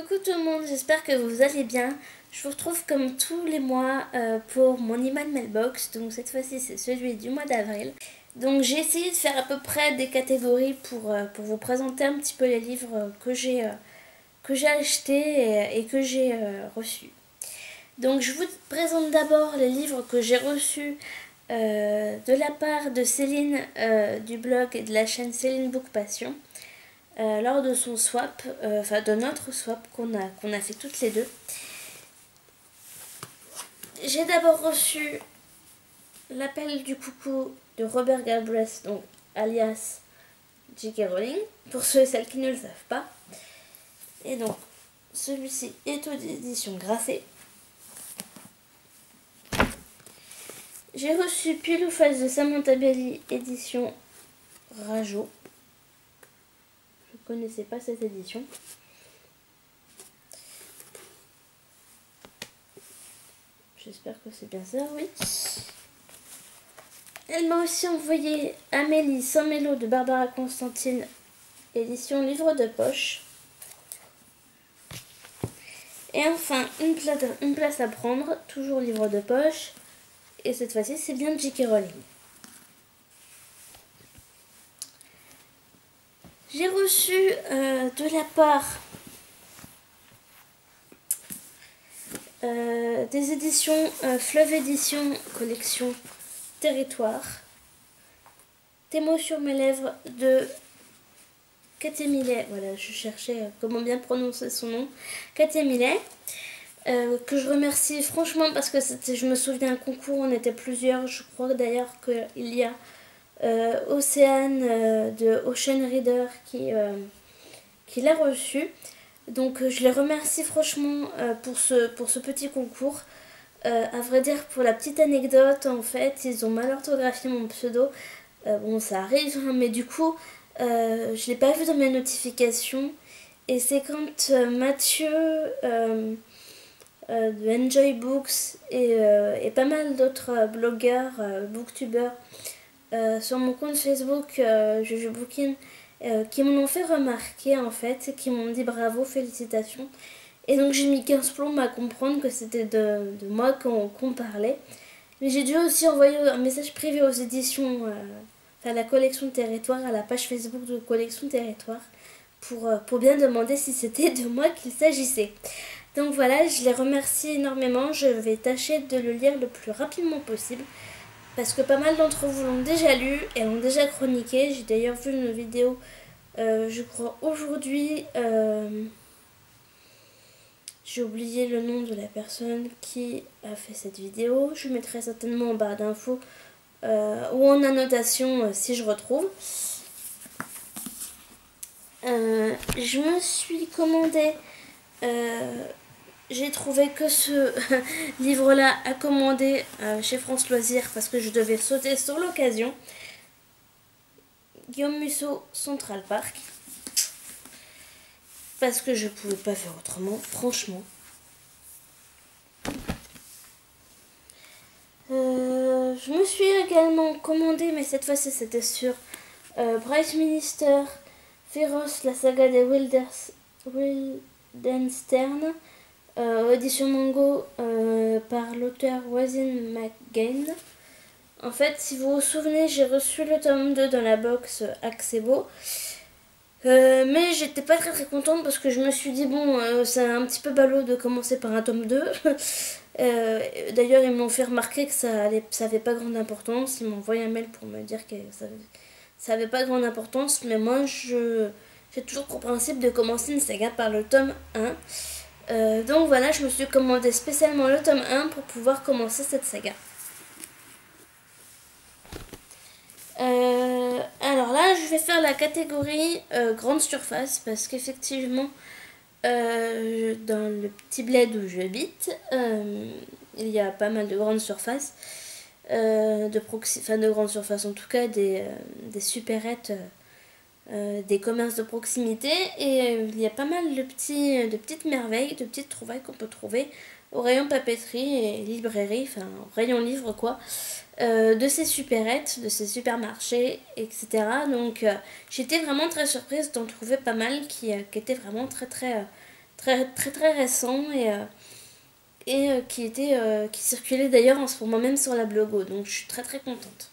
Coucou tout le monde, j'espère que vous allez bien. Je vous retrouve comme tous les mois pour mon email mailbox. Donc cette fois-ci c'est celui du mois d'avril. Donc j'ai essayé de faire à peu près des catégories pour vous présenter un petit peu les livres que j'ai achetés et que j'ai reçus. Donc je vous présente d'abord les livres que j'ai reçus de la part de Céline du blog et de la chaîne Céline Book Passion. Lors de son swap, enfin de notre swap qu'on a fait toutes les deux. J'ai d'abord reçu L'appel du coucou de Robert Galbraith, donc alias J.K. Rowling, pour ceux et celles qui ne le savent pas. Et donc, celui-ci est aux éditions Grasset. J'ai reçu Pile ou Face de Samantha Belli, édition Rajo. Je ne connaissais pas cette édition. J'espère que c'est bien ça, oui. Elle m'a aussi envoyé Amélie sans mélo de Barbara Constantine, édition livre de poche. Et enfin, une place à prendre, toujours livre de poche. Et cette fois-ci, c'est bien J.K. Rowling. J'ai reçu de la part des éditions Fleuve Édition, collection Territoire, Tes mots sur mes lèvres de Katia Millet. Voilà, je cherchais comment bien prononcer son nom. Katia Millet, que je remercie franchement parce que je me souviens un concours, on était plusieurs. Je crois d'ailleurs qu'il y a Océane de Ocean Reader qui l'a reçu. Donc je les remercie franchement pour ce petit concours. À vrai dire, pour la petite anecdote, en fait, ils ont mal orthographié mon pseudo. Bon, ça arrive, hein, mais du coup, je ne l'ai pas vu dans mes notifications. Et c'est quand Mathieu de Enjoy Books et pas mal d'autres blogueurs, booktubeurs, sur mon compte Facebook, Juju Bookin, qui me l'ont fait remarquer, en fait, qui m'ont dit bravo, félicitations. Et donc j'ai mis 15 plombs à comprendre que c'était de moi qu'on parlait. Mais j'ai dû aussi envoyer un message privé aux éditions, enfin à la collection Territoire, à la page Facebook de collection Territoire, pour bien demander si c'était de moi qu'il s'agissait. Donc voilà, je les remercie énormément. Je vais tâcher de le lire le plus rapidement possible. Parce que pas mal d'entre vous l'ont déjà lu et l'ont déjà chroniqué. J'ai d'ailleurs vu une vidéo, je crois aujourd'hui... J'ai oublié le nom de la personne qui a fait cette vidéo. Je mettrai certainement en barre d'infos ou en annotation si je retrouve. Je me suis commandé... j'ai trouvé que ce livre-là à commander chez France Loisirs parce que je devais sauter sur l'occasion. Guillaume Musso, Central Park. Parce que je pouvais pas faire autrement, franchement. Je me suis également commandé, mais cette fois-ci c'était sur Bryce Minister, Féroce, la saga des Wildenstern, édition Mango par l'auteur Wasim McGain. En fait, si vous vous souvenez, j'ai reçu le tome 2 dans la box Accebo. Mais j'étais pas très contente parce que je me suis dit bon c'est un petit peu ballot de commencer par un tome 2. D'ailleurs ils m'ont fait remarquer que ça avait pas grande importance. Ils m'ont envoyé un mail pour me dire que ça avait pas grande importance. Mais moi j'ai toujours pour principe de commencer une saga par le tome 1. Donc voilà, je me suis commandé spécialement le tome 1 pour pouvoir commencer cette saga. Alors là, je vais faire la catégorie grande surface parce qu'effectivement, dans le petit bled où j'habite, il y a pas mal de grandes surfaces, de grandes surfaces en tout cas, des supérettes, des commerces de proximité, et il y a pas mal de petites merveilles, de petites trouvailles qu'on peut trouver au rayon papeterie et librairie, enfin au rayon livre quoi. De ces supérettes, de ces supermarchés, etc. Donc j'étais vraiment très surprise d'en trouver pas mal qui étaient vraiment très très récent qui circulait d'ailleurs en ce moment même sur la Blogo. Donc je suis très contente.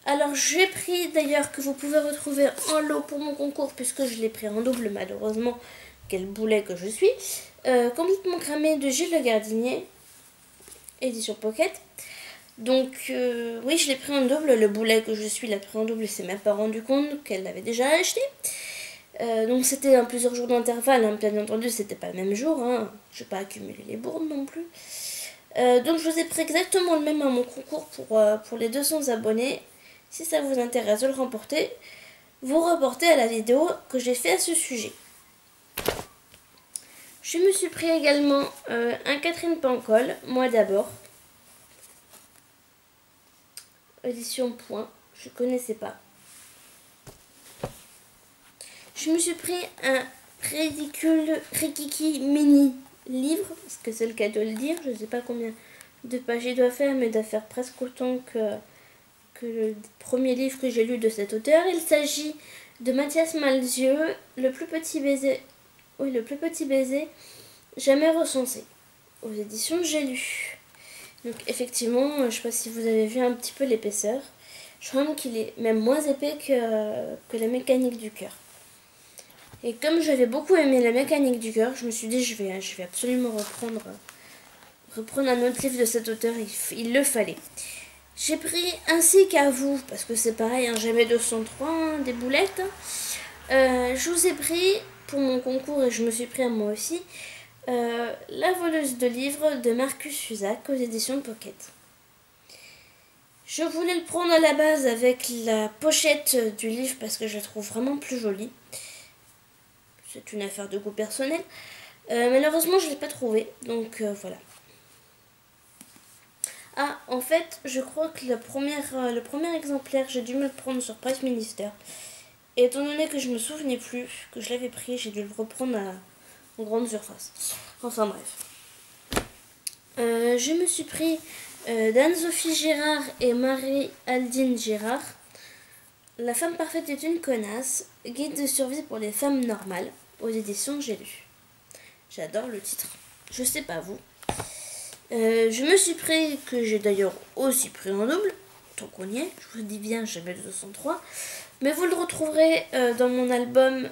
Alors j'ai pris d'ailleurs, que vous pouvez retrouver en lot pour mon concours, puisque je l'ai pris en double malheureusement, quel boulet que je suis, Complètement cramé de Gilles Le Gardinier, édition Pocket. Donc oui, je l'ai pris en double, le boulet que je suis l'a pris en double et s'est même pas rendu compte qu'elle l'avait déjà acheté. Donc c'était en plusieurs jours d'intervalle, hein, bien entendu c'était pas le même jour, hein. Je vais pas accumuler les bourdes non plus. Donc je vous ai pris exactement le même à mon concours pour les 200 abonnés. Si ça vous intéresse de le remporter, vous reportez à la vidéo que j'ai fait à ce sujet. Je me suis pris également un Catherine Pancol, moi d'abord. Édition Point, je connaissais pas. Je me suis pris un ridicule Rikiki mini livre, parce que c'est le cas de le dire. Je ne sais pas combien de pages il doit faire, mais il doit faire presque autant que le premier livre que j'ai lu de cet auteur. Il s'agit de Mathias Malzieu, Le plus petit baiser, oui, Le plus petit baiser jamais recensé, aux éditions J'ai lu. Donc effectivement, je ne sais pas si vous avez vu un petit peu l'épaisseur. Je crois même qu'il est même moins épais que La mécanique du cœur. Et comme j'avais beaucoup aimé La mécanique du cœur, je me suis dit je vais absolument reprendre un autre livre de cet auteur, il le fallait. J'ai pris Ainsi qu'à vous, parce que c'est pareil, hein, j'avais 203, hein, des boulettes. Je vous ai pris pour mon concours, et je me suis pris à moi aussi, La voleuse de livres de Marcus Fusac aux éditions Pocket. Je voulais le prendre à la base avec la pochette du livre parce que je la trouve vraiment plus jolie. C'est une affaire de goût personnel. Malheureusement, je ne l'ai pas trouvé, donc voilà. Ah, en fait, je crois que le premier exemplaire, j'ai dû me le prendre sur Price Minister. Et étant donné que je me souvenais plus que je l'avais pris, j'ai dû le reprendre en grande surface. Enfin bref. Je me suis pris d'Anne-Sophie Girard et Marie-Aldine Girard. La femme parfaite est une connasse. Guide de survie pour les femmes normales. Aux éditions J'ai lu. J'adore le titre. Je sais pas vous. Je me suis pris, que j'ai d'ailleurs aussi pris en double, tant qu'on y est, je vous dis bien, j'avais le 203, mais vous le retrouverez dans mon album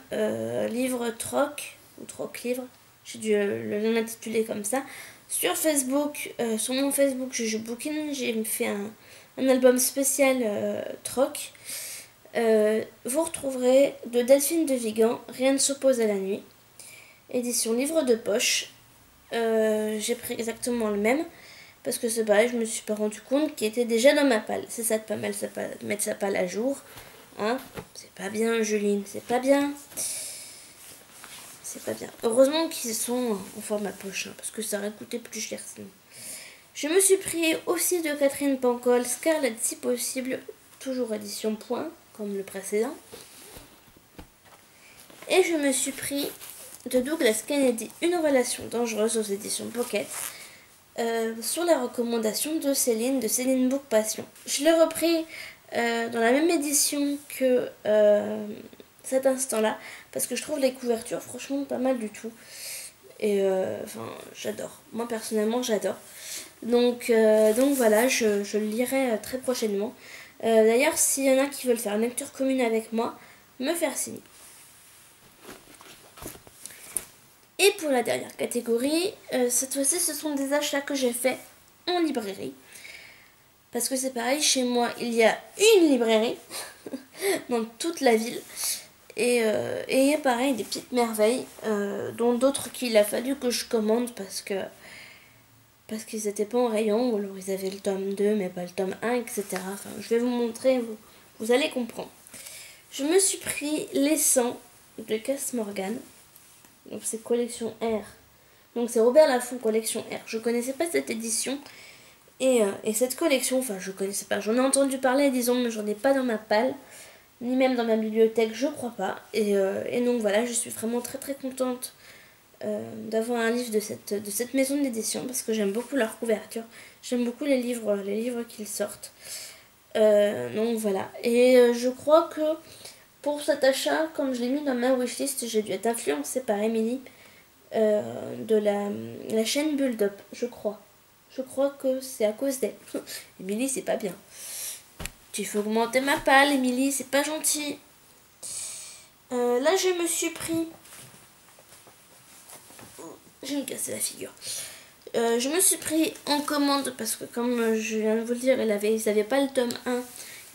livre troc, ou troc livre, j'ai dû le l'intituler comme ça, sur Facebook, sur mon Facebook Juju Bookin, j'ai fait un album spécial troc. Vous retrouverez de Delphine de Vigan, Rien ne s'oppose à la nuit, édition livre de poche. J'ai pris exactement le même parce que c'est pareil, je me suis pas rendu compte qu'il était déjà dans ma palle. C'est ça de pas mal mettre sa palle à jour, hein. C'est pas bien, Juline, c'est pas bien. C'est pas bien. Heureusement qu'ils sont en format poche, hein, parce que ça aurait coûté plus cher sinon. Je me suis pris aussi de Catherine Pancol, Scarlett si possible, toujours édition Point, comme le précédent. Et je me suis pris de Douglas Kennedy, Une relation dangereuse aux éditions Pocket, sur la recommandation de Céline Book Passion. Je l'ai repris dans la même édition que cet instant-là, parce que je trouve les couvertures franchement pas mal du tout. Et enfin, j'adore. Moi personnellement, j'adore. Donc voilà, je le lirai très prochainement. D'ailleurs, s'il y en a qui veulent faire une lecture commune avec moi, me faire signe. Et pour la dernière catégorie, cette fois-ci, ce sont des achats que j'ai faits en librairie. Parce que c'est pareil, chez moi, il y a une librairie dans toute la ville. Et il y a pareil des petites merveilles, dont d'autres qu'il a fallu que je commande parce qu'ils n'étaient pas en rayon, ou alors ils avaient le tome 2 mais pas le tome 1, etc. Enfin, je vais vous montrer, vous allez comprendre. Je me suis pris Les 100 de Cass Morgan. Donc c'est collection R. Donc c'est Robert Laffont collection R. Je connaissais pas cette édition. Et cette collection, enfin je connaissais pas. J'en ai entendu parler, disons, mais j'en ai pas dans ma palle. Ni même dans ma bibliothèque, je crois pas. Et donc voilà, je suis vraiment très contente d'avoir un livre de cette maison d'édition. Parce que j'aime beaucoup leur couverture. J'aime beaucoup les livres qu'ils sortent. Donc voilà. Et je crois que pour cet achat, comme je l'ai mis dans ma wishlist, j'ai dû être influencée par Émilie. de la chaîne Build Up, je crois. Je crois que c'est à cause d'elle. Émilie, c'est pas bien. Tu fais augmenter ma palle, Émilie, c'est pas gentil. Là, je me suis pris... Je vais me casser la figure. Je me suis pris en commande parce que, comme je viens de vous le dire, ils n'avaient pas le tome 1.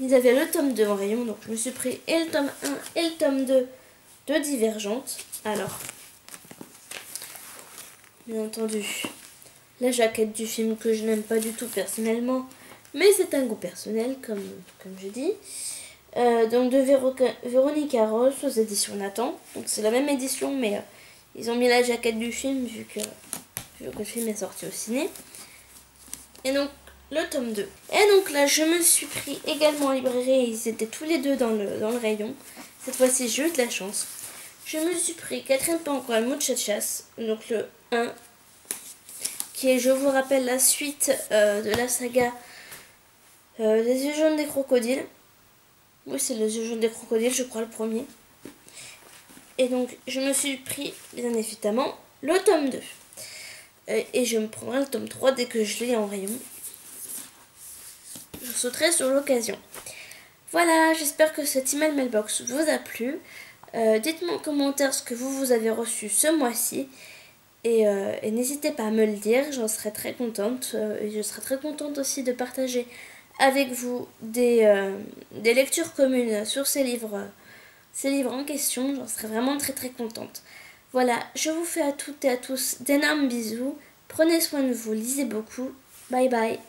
Ils avaient le tome 2 en rayon. Donc, je me suis pris et le tome 1 et le tome 2 de Divergente. Alors, bien entendu, la jaquette du film que je n'aime pas du tout personnellement. Mais c'est un goût personnel, comme je dis. Donc de Véronica Rose aux éditions Nathan. Donc c'est la même édition, mais ils ont mis la jaquette du film vu que le film est sorti au ciné. Et donc le tome 2. Et donc là je me suis pris également en librairie. Ils étaient tous les deux dans le rayon. Cette fois-ci j'ai eu de la chance. Je me suis pris Catherine Pancol Muchachas, donc le 1, qui est, je vous rappelle, la suite de la saga Les yeux jaunes des crocodiles. Oui, c'est Les yeux jaunes des crocodiles, je crois, le premier. Et donc, je me suis pris, bien évidemment, le tome 2. Et je me prendrai le tome 3 dès que je l'ai en rayon. Je sauterai sur l'occasion. Voilà, j'espère que cette email mailbox vous a plu. Dites-moi en commentaire ce que vous avez reçu ce mois-ci. Et n'hésitez pas à me le dire, j'en serais très contente. Et je serais très contente aussi de partager avec vous des lectures communes sur ces livres en question. J'en serais vraiment très très contente. Voilà, je vous fais à toutes et à tous d'énormes bisous. Prenez soin de vous, lisez beaucoup. Bye bye.